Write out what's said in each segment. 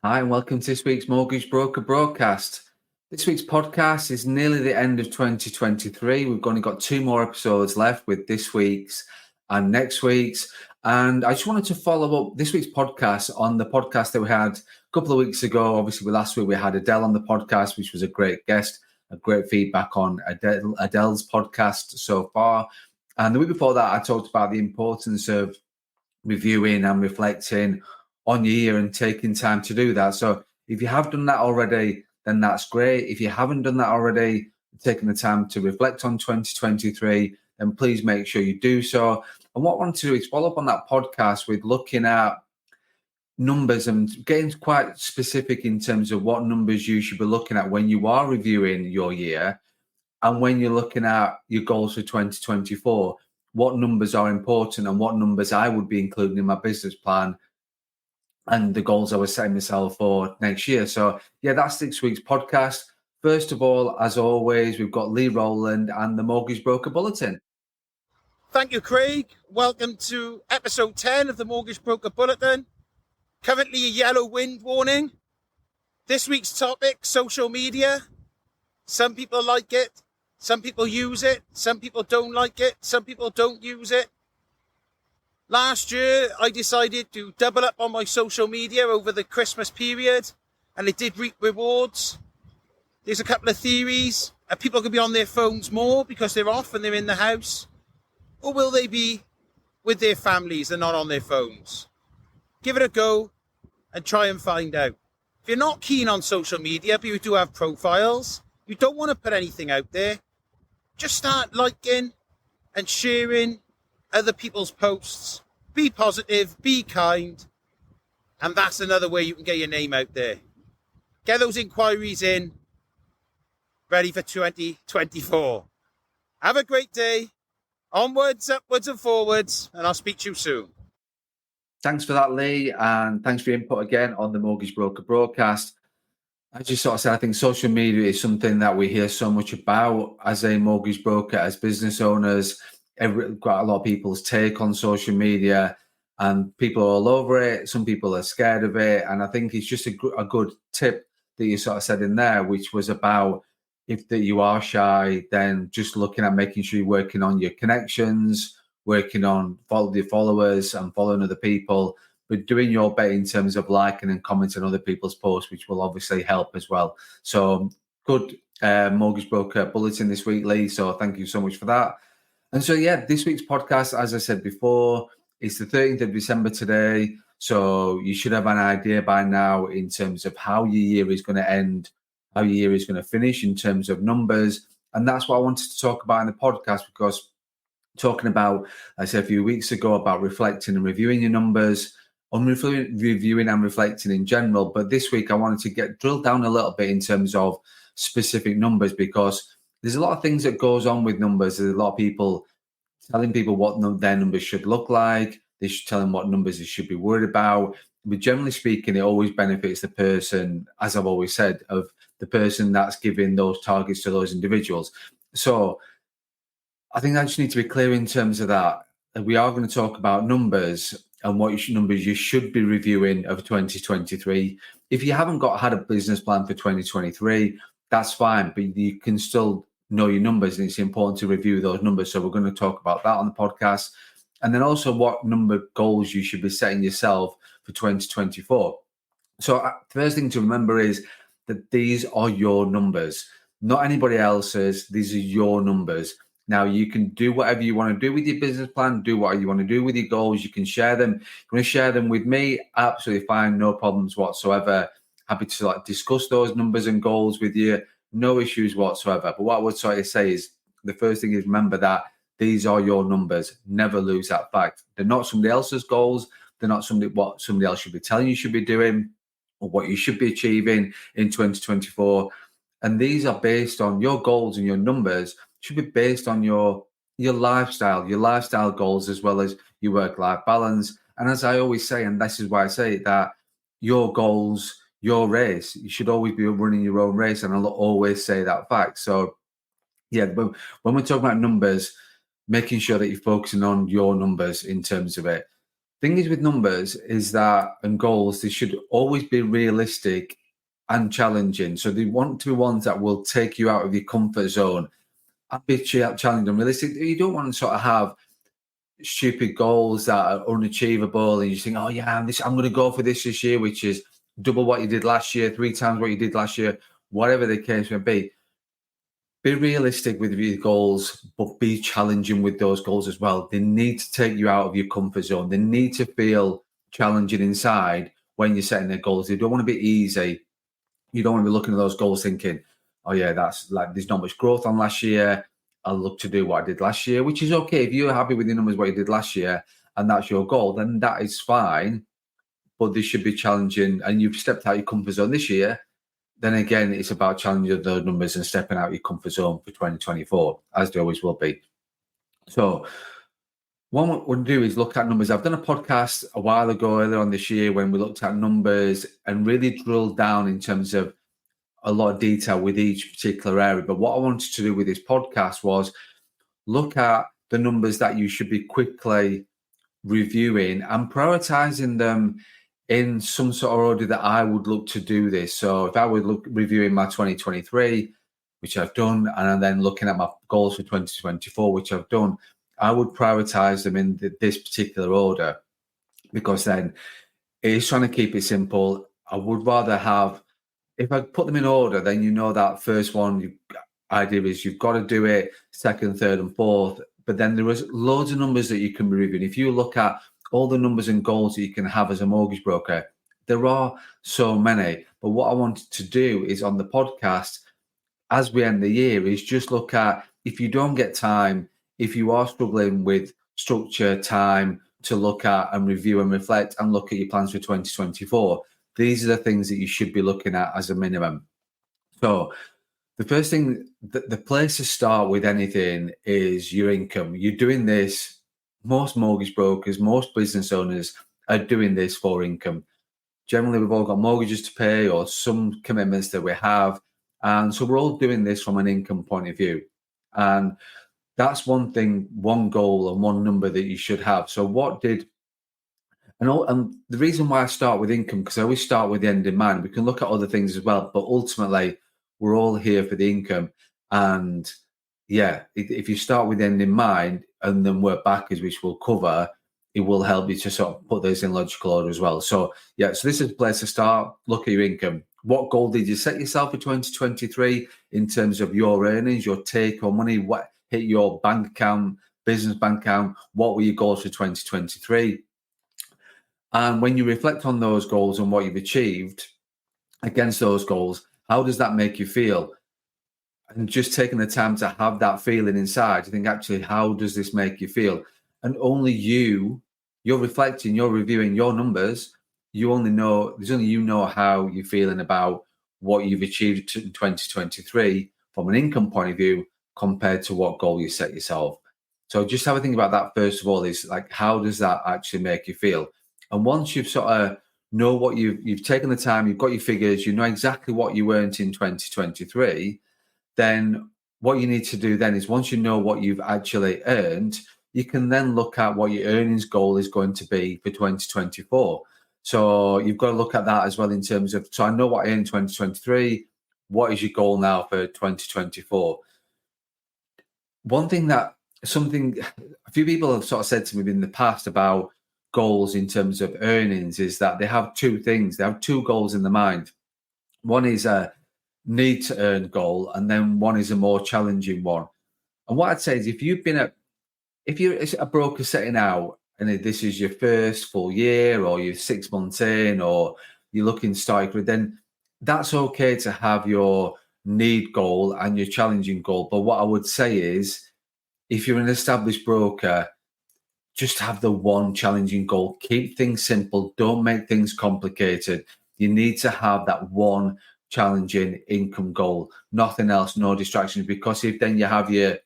Hi, and welcome to this week's Mortgage Broker broadcast. This week's podcast is nearly the end of 2023. We've only got two more episodes left with this week's and next week's. And I just wanted to follow up this week's podcast on the podcast that we had a couple of weeks ago. Obviously, last week we had Adele on the podcast, which was a great guest, a great feedback on Adele's podcast so far. And the week before that, I talked about the importance of reviewing and reflecting on your year and taking time to do that. So if you have done that already, then that's great. If you haven't done that already, taking the time to reflect on 2023, then please make sure you do so. And what I want to do is follow up on that podcast with looking at numbers and getting quite specific in terms of what numbers you should be looking at when you are reviewing your year and when you're looking at your goals for 2024. What numbers are important and what numbers I would be including in my business plan and the goals I was setting myself for next year. So, yeah, that's this week's podcast. First of all, as always, we've got Lee Rowland and the Mortgage Broker Bulletin. Thank you, Craig. Welcome to episode 10 of the Mortgage Broker Bulletin. Currently a yellow wind warning. This week's topic, social media. Some people like it. Some people use it. Some people don't like it. Some people don't use it. Last year, I decided to double up on my social media over the Christmas period, and it did reap rewards. There's a couple of theories. Are people going to be on their phones more because they're off and they're in the house? Or will they be with their families and not on their phones? Give it a go and try and find out. If you're not keen on social media, but you do have profiles, you don't want to put anything out there, just start liking and sharing other people's posts. Be positive, be kind, and that's another way you can get your name out there. Get those inquiries in, ready for 2024. Have a great day. Onwards, upwards and forwards, and I'll speak to you soon. Thanks for that, Lee, and thanks for your input again on the Mortgage Broker broadcast. As you sort of said, I think social media is something that we hear so much about as a mortgage broker, as business owners. Quite a lot of people's take on social media, and people are all over it. Some people are scared of it, and I think it's just a good tip that you sort of said in there, which was about if that you are shy, then just looking at making sure you're working on your connections, working on your followers and following other people, but doing your bit in terms of liking and commenting on other people's posts, which will obviously help as well. So good mortgage broker bulletin this week, Lee. So thank you so much for that. And so, yeah, this week's podcast, as I said before, it's the 13th of December today. So you should have an idea by now in terms of how your year is going to end, how your year is going to finish in terms of numbers. And that's what I wanted to talk about in the podcast, because talking about, I said a few weeks ago, about reflecting and reviewing your numbers, on reviewing and reflecting in general. But this week I wanted to drill down a little bit in terms of specific numbers, because there's a lot of things that goes on with numbers. There's a lot of people telling people what their numbers should look like. They should tell them what numbers they should be worried about. But generally speaking, it always benefits the person, as I've always said, of the person that's giving those targets to those individuals. So I think I just need to be clear in terms of that. We are going to talk about numbers and what numbers you should be reviewing of 2023. If you haven't had a business plan for 2023, that's fine, but you can still know your numbers, and it's important to review those numbers. So we're going to talk about that on the podcast. And then also what number goals you should be setting yourself for 2024. So the first thing to remember is that these are your numbers, not anybody else's. These are your numbers. Now, you can do whatever you want to do with your business plan, do what you want to do with your goals. You can share them. If you want to share them with me, absolutely fine, no problems whatsoever. Happy to discuss those numbers and goals with you, no issues whatsoever. But what I would sort of say is, the first thing is remember that these are your numbers. Never lose that fact. They're not somebody else's goals. They're not what somebody else should be telling you should be doing or what you should be achieving in 2024. And these are based on your goals, and your numbers should be based on your lifestyle goals, as well as your work-life balance. And as I always say, and this is why I say that your goals, your race, you should always be running your own race. And I'll always say that fact. So yeah, but when we're talking about numbers, making sure that you're focusing on your numbers in terms of it. Thing is with numbers is that, and goals, they should always be realistic and challenging. So they want to be ones that will take you out of your comfort zone and be challenging and realistic. You don't want to sort of have stupid goals that are unachievable and you think, oh yeah, I'm going to go for this year, which is double what you did last year, 3 times what you did last year, whatever the case may be. Be realistic with your goals, but be challenging with those goals as well. They need to take you out of your comfort zone. They need to feel challenging inside when you're setting their goals. They don't want to be easy. You don't want to be looking at those goals thinking, oh yeah, that's like, there's not much growth on last year. I'll look to do what I did last year, which is okay. If you're happy with the numbers, what you did last year, and that's your goal, then that is fine. But they should be challenging, and you've stepped out your comfort zone this year. Then again, it's about challenging those numbers and stepping out your comfort zone for 2024, as they always will be. So what we'll do is look at numbers. I've done a podcast a while ago, earlier on this year, when we looked at numbers and really drilled down in terms of a lot of detail with each particular area. But what I wanted to do with this podcast was look at the numbers that you should be quickly reviewing and prioritizing them in some sort of order that I would look to do this. So if I would look reviewing my 2023, which I've done, and then looking at my goals for 2024, which I've done, I would prioritize them in this particular order, because then it is trying to keep it simple. I would rather have, if I put them in order, then you know that first one idea is you've got to do it, second, third, and fourth. But then there is loads of numbers that you can be reviewing. If you look at all the numbers and goals that you can have as a mortgage broker, there are so many. But what I wanted to do is on the podcast, as we end the year, is just look at, if you don't get time, if you are struggling with structure, time to look at and review and reflect and look at your plans for 2024, these are the things that you should be looking at as a minimum. So the first thing, the place to start with anything is your income. You're doing this, most mortgage brokers, most business owners are doing this for income. Generally, we've all got mortgages to pay or some commitments that we have. And so we're all doing this from an income point of view. And that's one thing, one goal and one number that you should have. So and the reason why I start with income, because I always start with the end in mind. We can look at other things as well, but ultimately we're all here for the income. And yeah, if you start with the end in mind and then work backwards, which we'll cover, it will help you to sort of put those in logical order as well. So yeah, so this is a place to start. Look at your income. What goal did you set yourself for 2023 in terms of your earnings, your take home money? What hit your bank account, business bank account? What were your goals for 2023? And when you reflect on those goals and what you've achieved against those goals, how does that make you feel? And just taking the time to have that feeling inside, you think, actually, how does this make you feel? And only you're reflecting, you're reviewing your numbers. There's only you know how you're feeling about what you've achieved in 2023 from an income point of view compared to what goal you set yourself. So just have a think about that first of all, is like, how does that actually make you feel? And once you've sort of know what you've taken the time, you've got your figures, you know exactly what you earned in 2023, then what you need to do then is, once you know what you've actually earned, you can then look at what your earnings goal is going to be for 2024. So you've got to look at that as well in terms of, so I know what I earned in 2023, what is your goal now for 2024? A few people have sort of said to me in the past about goals in terms of earnings is that they have two things. They have two goals in the mind. One is a need to earn goal, and then one is a more challenging one. And what I'd say is, if you're a broker setting out and this is your first full year, or you're 6 months in, or you're looking to start, then that's okay to have your need goal and your challenging goal. But what I would say is, if you're an established broker, just have the one challenging goal. Keep things simple. Don't make things complicated. You need to have that one challenging income goal. Nothing else, no distractions. Because if then you have your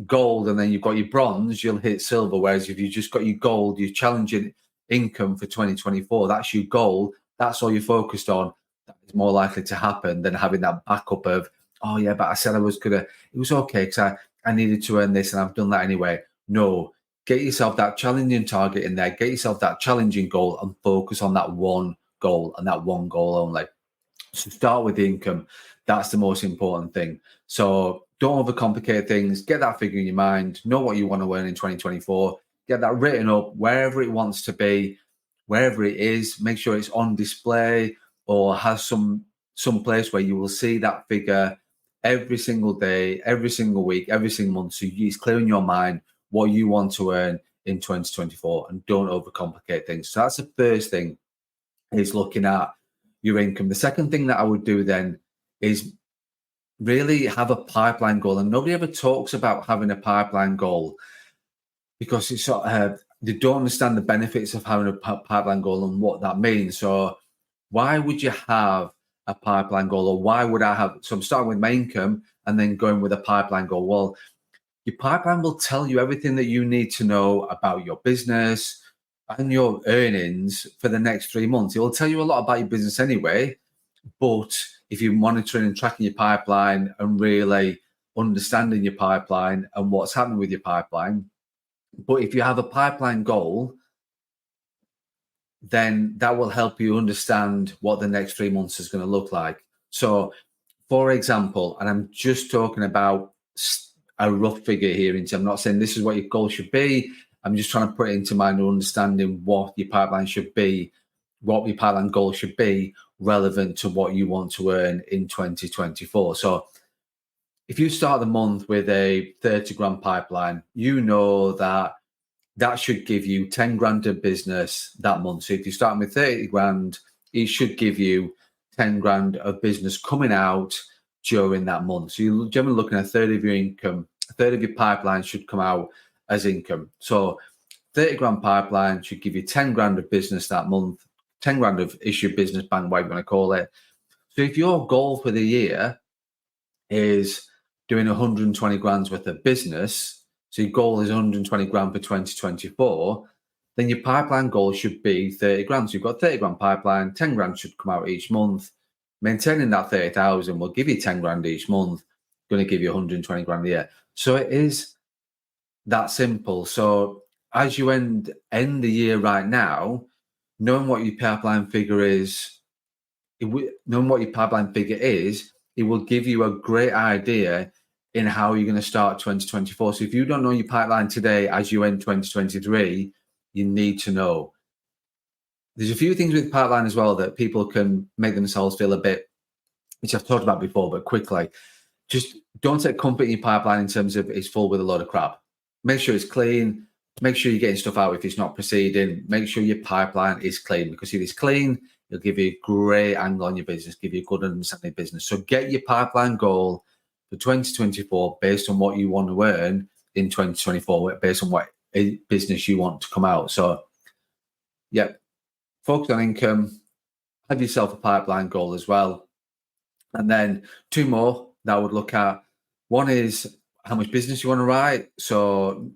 gold and then you've got your bronze, you'll hit silver. Whereas if you just got your gold, your challenging income for 2024, that's your goal. That's all you're focused on. That is more likely to happen than having that backup of, oh yeah, but I said I was it was okay because I needed to earn this and I've done that anyway. No, get yourself that challenging target in there, get yourself that challenging goal, and focus on that one goal and that one goal only. So start with the income. That's the most important thing. So don't overcomplicate things. Get that figure in your mind. Know what you want to earn in 2024. Get that written up wherever it wants to be, wherever it is. Make sure it's on display or has some place where you will see that figure every single day, every single week, every single month. So it's clear in your mind what you want to earn in 2024, and don't overcomplicate things. So that's the first thing, is looking at your income. The second thing that I would do then is really have a pipeline goal. And nobody ever talks about having a pipeline goal because it's sort of, they don't understand the benefits of having a pipeline goal and what that means. So why would you have a pipeline goal, or why would I have? So I'm starting with my income and then going with a pipeline goal. Well, your pipeline will tell you everything that you need to know about your business and your earnings for the next 3 months. It will tell you a lot about your business anyway, but if you're monitoring and tracking your pipeline and really understanding your pipeline and what's happening with your pipeline, but if you have a pipeline goal, then that will help you understand what the next 3 months is going to look like. So, for example, and I'm just talking about a rough figure here, I'm not saying this is what your goal should be. I'm just trying to put it into mind and understanding what your pipeline should be, what your pipeline goal should be, relevant to what you want to earn in 2024. So if you start the month with a 30 grand pipeline, you know that should give you 10 grand of business that month. So if you're starting with 30 grand, it should give you 10 grand of business coming out during that month. So you're generally looking at a third of your income, a third of your pipeline should come out as income. So 30 grand pipeline should give you 10 grand of business that month, 10 grand of issued business bank, whatever you want to call it. So if your goal for the year is doing 120 grand's worth of business, so your goal is 120 grand for 2024, then your pipeline goal should be 30 grand. So you've got 30 grand pipeline, 10 grand should come out each month. Maintaining that 30,000 will give you 10 grand each month, going to give you 120 grand a year. So it is that simple. So as you end the year right now, knowing what your pipeline figure is, it will give you a great idea in how you're going to start 2024. So if you don't know your pipeline today as you end 2023, you need to know. There's a few things with pipeline as well that people can make themselves feel a bit, which I've talked about before, but quickly. Just don't take comfort in your pipeline in terms of it's full with a lot of crap. Make sure it's clean. Make sure you're getting stuff out if it's not proceeding. Make sure your pipeline is clean, because if it's clean, it'll give you a great angle on your business, give you a good understanding of business. So get your pipeline goal for 2024 based on what you want to earn in 2024, based on what business you want to come out. So, yeah, focus on income, have yourself a pipeline goal as well. And then two more that I would look at. One is how much business you want to write. So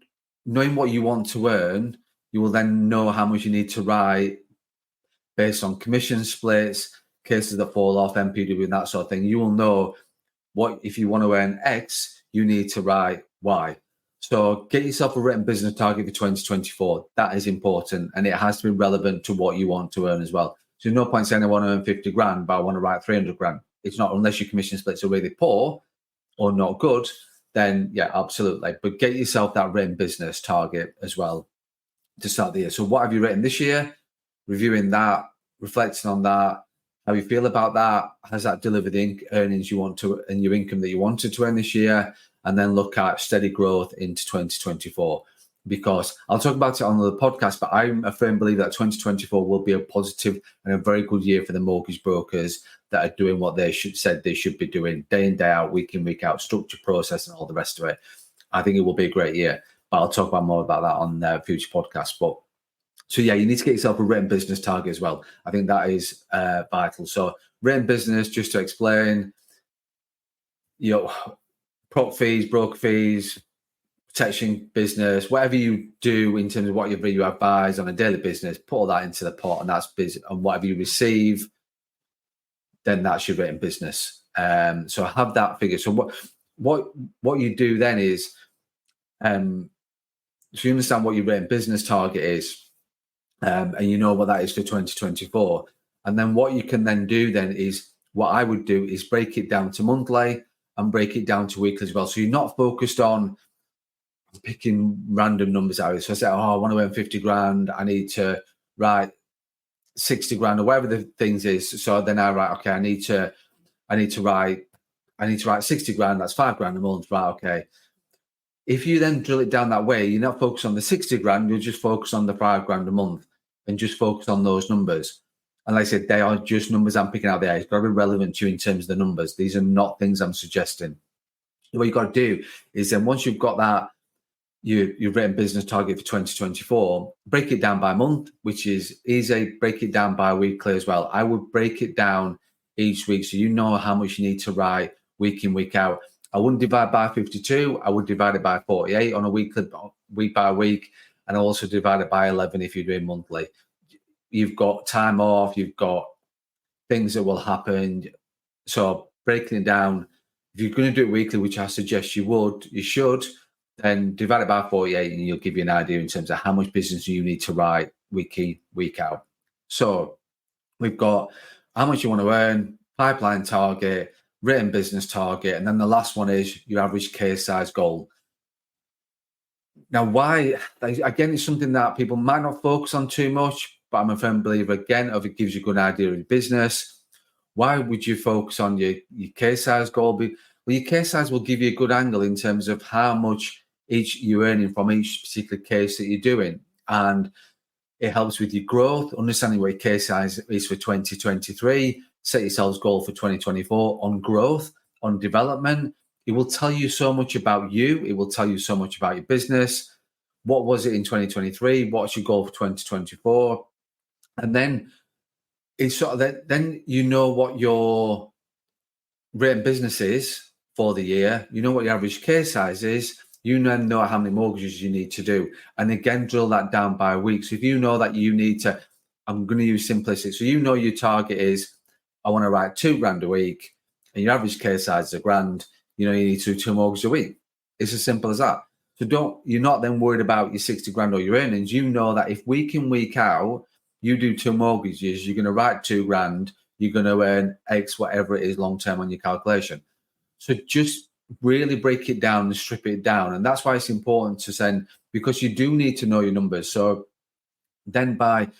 knowing what you want to earn, you will then know how much you need to write based on commission splits, cases that fall off, MPW, and that sort of thing. You will know what, if you want to earn X, you need to write Y. So get yourself a written business target for 2024. That is important, and it has to be relevant to what you want to earn as well. So no point saying I want to earn 50 grand, but I want to write 300 grand. It's not, unless your commission splits are really poor or not good, then yeah, absolutely. But get yourself that written business target as well to start the year. So what have you written this year? Reviewing that, reflecting on that, how you feel about that. Has that delivered the earnings you want to, and your income that you wanted to earn this year? And then look at steady growth into 2024. Because I'll talk about it on the podcast, but I'm a firm believer that 2024 will be a positive and a very good year for the mortgage brokers that are doing what they said they should be doing day in, day out, week in, week out, structure, process, and all the rest of it. I think it will be a great year, but I'll talk about more about that on future podcasts. But so yeah, you need to get yourself a written business target as well. I think that is vital. So written business, just to explain, prop fees, broker fees, protection business, whatever you do in terms of whatever you advise on a daily business, put all that into the pot, and that's business. And whatever you receive, then that's your written business. So have that figure. So what you do then is So you understand what your written business target is, and you know what that is for 2024. And then what you can then do then is, what I would do is break it down to monthly and break it down to weekly as well. So you're not focused on picking random numbers out. So I say, I want to earn 50 grand. I need to write 60 grand or whatever the things is. So then I write, okay, I need to write 60 grand. That's 5 grand a month. Right. Okay. If you then drill it down that way, you're not focused on the 60 grand, you'll just focus on the 5 grand a month and just focus on those numbers. And like I said, they are just numbers I'm picking out there. It's got to be relevant to you in terms of the numbers. These are not things I'm suggesting. What you've got to do is then once you've got that, you've written business target for 2024, break it down by month, which is easy. Break it down by weekly as well. I would break it down each week so you know how much you need to write week in, week out. I wouldn't divide by 52. I would divide it by 48 on a week by week, and also divide it by 11 if you're doing monthly. You've got time off. You've got things that will happen. So breaking it down, if you're going to do it weekly, which I suggest you should, then divide it by 48 and you'll give you an idea in terms of how much business you need to write week in, week out. So we've got how much you want to earn, pipeline target, written business target, and then the last one is your average case size goal. Now, why? Again, it's something that people might not focus on too much, but I'm a firm believer, again, of it gives you a good idea of your business. Why would you focus on your case size goal? Well, your case size will give you a good angle in terms of how much you're earning from each particular case that you're doing. And it helps with your growth, understanding what your case size is for 2023, set yourselves goal for 2024 on growth, on development. It will tell you so much about you. It will tell you so much about your business. What was it in 2023? What's your goal for 2024? And then it's sort of that, then you know what your written business is for the year. You know what your average case size is. You then know how many mortgages you need to do. And again, drill that down by week. So if you know that you need to, I'm going to use simplicity. So you know your target is, I want to write 2 grand a week, and your average case size is £1,000. You know, you need to do 2 mortgages a week. It's as simple as that. So you're not then worried about your 60 grand or your earnings. You know that if week in, week out, you do 2 mortgages, you're going to write 2 grand, you're going to earn X, whatever it is long term on your calculation. So just really break it down and strip it down. And that's why it's important to send, because you do need to know your numbers. So then by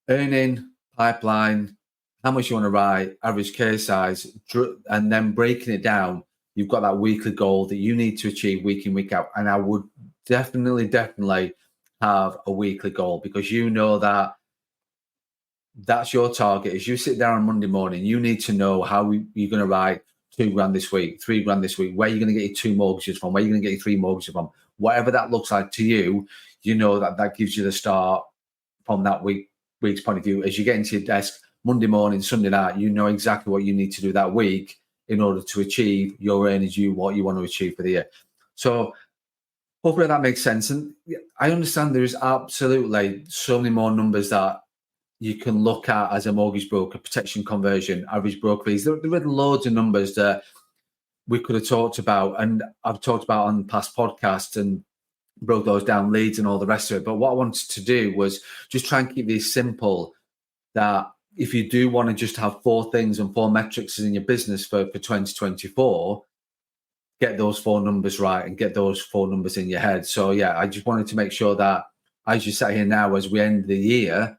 earning, pipeline, how much you want to write, average case size, and then breaking it down, you've got that weekly goal that you need to achieve week in, week out. And I would definitely have a weekly goal, because you know that that's your target. As you sit down on Monday morning, you need to know how you're going to write 2 grand this week, 3 grand this week, where you're going to get your 2 mortgages from, where you're going to get your 3 mortgages from. Whatever that looks like to you, you know that gives you the start from that week's point of view. As you get into your desk Monday morning, Sunday night, you know exactly what you need to do that week in order to achieve your earnings, what you want to achieve for the year. So hopefully that makes sense. And I understand there is absolutely so many more numbers that you can look at as a mortgage broker: protection conversion, average broker fees. There are loads of numbers that we could have talked about, and I've talked about on past podcasts and broke those down, leads and all the rest of it. But what I wanted to do was just try and keep these simple, that if you do want to just have 4 things and 4 metrics in your business for 2024, get those 4 numbers right and get those 4 numbers in your head. So yeah, I just wanted to make sure that as you sat here now, as we end the year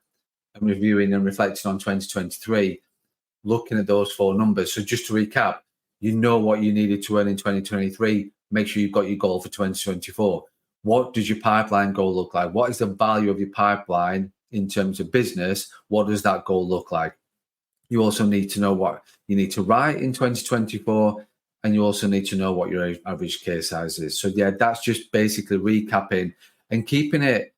and reviewing and reflecting on 2023, looking at those 4 numbers. So just to recap, you know what you needed to earn in 2023. Make sure you've got your goal for 2024. What does your pipeline goal look like? What is the value of your pipeline in terms of business? What does that goal look like? You also need to know what you need to write in 2024, and you also need to know what your average case size is. So yeah, that's just basically recapping and keeping it,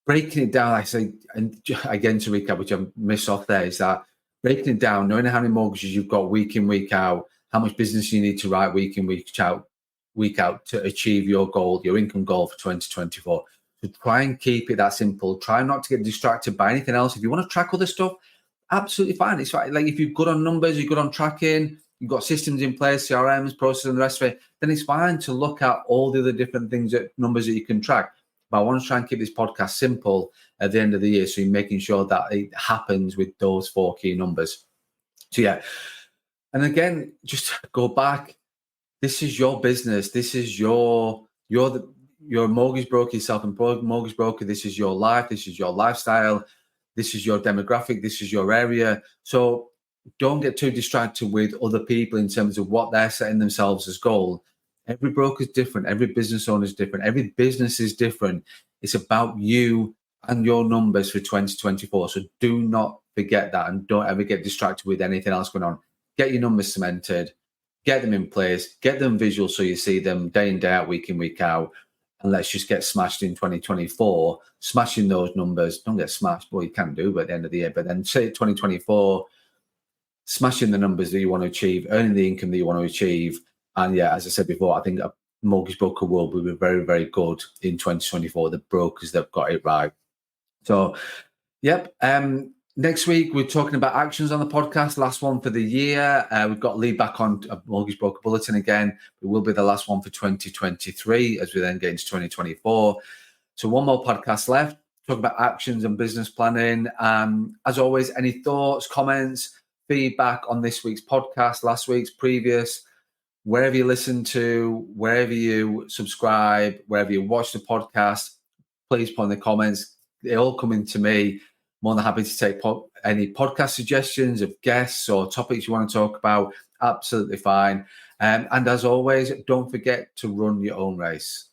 breaking it down. I say, and again, to recap, which I missed off there, is that breaking it down, knowing how many mortgages you've got week in, week out, how much business you need to write week in, week out to achieve your goal, your income goal for 2024. So try and keep it that simple. Try not to get distracted by anything else. If you want to track other stuff, absolutely fine. It's fine. Like if you're good on numbers, you're good on tracking, you've got systems in place, CRMs, processes, and the rest of it, then it's fine to look at all the other different things, that numbers that you can track. But I want to try and keep this podcast simple at the end of the year. So you're making sure that it happens with those 4 key numbers. So yeah. And again, just go back. This is your business. This is you're a mortgage broker, you're self-employed mortgage broker. This is your life. This is your lifestyle. This is your demographic. This is your area. So don't get too distracted with other people in terms of what they're setting themselves as goal. Every broker is different. Every business owner is different. Every business is different. It's about you and your numbers for 2024. So do not forget that, and don't ever get distracted with anything else going on. Get your numbers cemented, get them in place, get them visual so you see them day in, day out, week in, week out. And let's just get smashed in 2024, smashing those numbers. Don't get smashed, well, you can do, but at the end of the year. But then say 2024, smashing the numbers that you want to achieve, earning the income that you want to achieve. And yeah, as I said before, I think a mortgage broker world will be very, very good in 2024. The brokers that have got it right. So, yep. Next week, we're talking about actions on the podcast, last one for the year. We've got Lee back on a Mortgage Broker Bulletin again. It will be the last one for 2023 as we then get into 2024. So one more podcast left, talk about actions and business planning. As always, any thoughts, comments, feedback on this week's podcast, last week's, previous, wherever you listen to, wherever you subscribe, wherever you watch the podcast, please put in the comments. They all come in to me. More than happy to take any podcast suggestions of guests or topics you want to talk about. Absolutely fine. And as always, don't forget to run your own race.